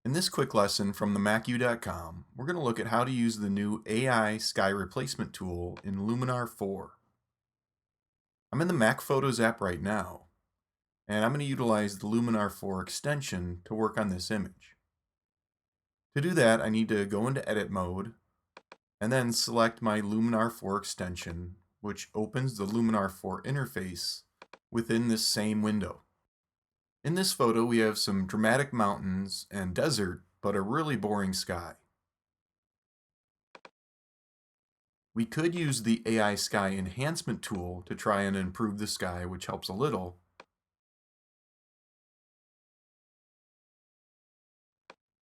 In this quick lesson from themacu.com, we're going to look at how to use the new AI sky replacement tool in Luminar 4. I'm in the Mac Photos app right now, and I'm going to utilize the Luminar 4 extension to work on this image. To do that, I need to go into edit mode and then select my Luminar 4 extension, which opens the Luminar 4 interface within this same window. In this photo, we have some dramatic mountains and desert, but a really boring sky. We could use the AI Sky Enhancement tool to try and improve the sky, which helps a little.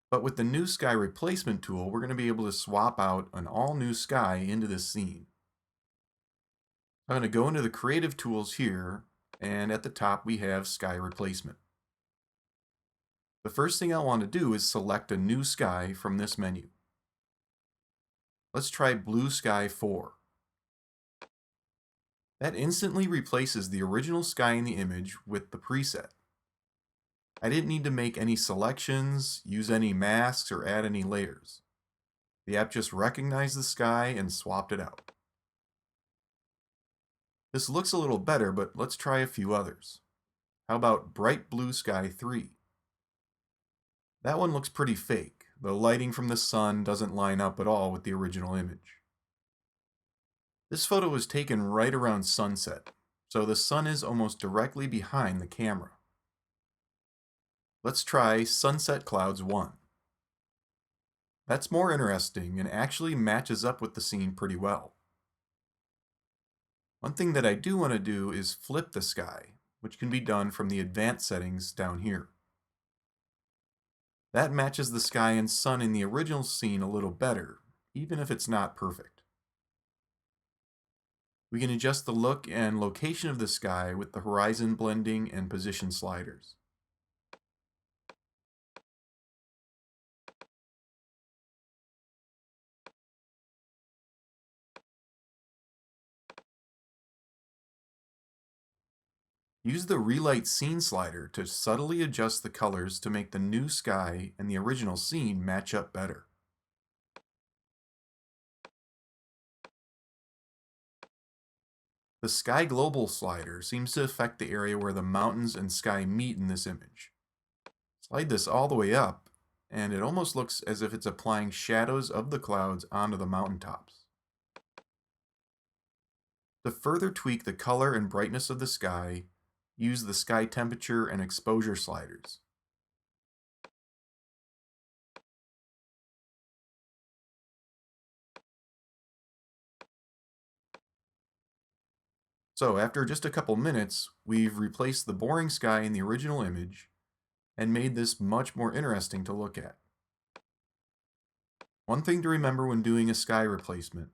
But with the new sky replacement tool, we're going to be able to swap out an all-new sky into this scene. I'm going to go into the creative tools here, and at the top we have sky replacement. The first thing I want to do is select a new sky from this menu. Let's try Blue Sky 4. That instantly replaces the original sky in the image with the preset. I didn't need to make any selections, use any masks, or add any layers. The app just recognized the sky and swapped it out. This looks a little better, but let's try a few others. How about Bright Blue Sky 3? That one looks pretty fake. The lighting from the sun doesn't line up at all with the original image. This photo was taken right around sunset, so the sun is almost directly behind the camera. Let's try Sunset Clouds 1. That's more interesting and actually matches up with the scene pretty well. One thing that I do want to do is flip the sky, which can be done from the advanced settings down here. That matches the sky and sun in the original scene a little better, even if it's not perfect. We can adjust the look and location of the sky with the horizon blending and position sliders. Use the Relight Scene slider to subtly adjust the colors to make the new sky and the original scene match up better. The Sky Global slider seems to affect the area where the mountains and sky meet in this image. Slide this all the way up, and it almost looks as if it's applying shadows of the clouds onto the mountaintops. To further tweak the color and brightness of the sky, use the sky temperature and exposure sliders. So after just a couple minutes, we've replaced the boring sky in the original image and made this much more interesting to look at. One thing to remember when doing a sky replacement: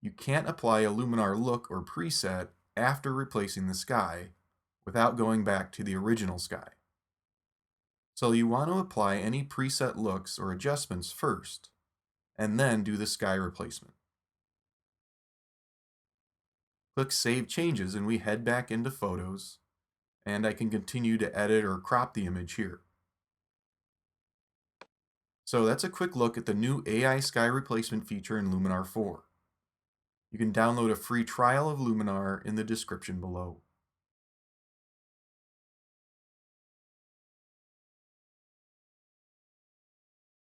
you can't apply a Luminar look or preset after replacing the sky without going back to the original sky. So you want to apply any preset looks or adjustments first, and then do the sky replacement. Click Save Changes and we head back into Photos, and I can continue to edit or crop the image here. So that's a quick look at the new AI sky replacement feature in Luminar 4. You can download a free trial of Luminar in the description below.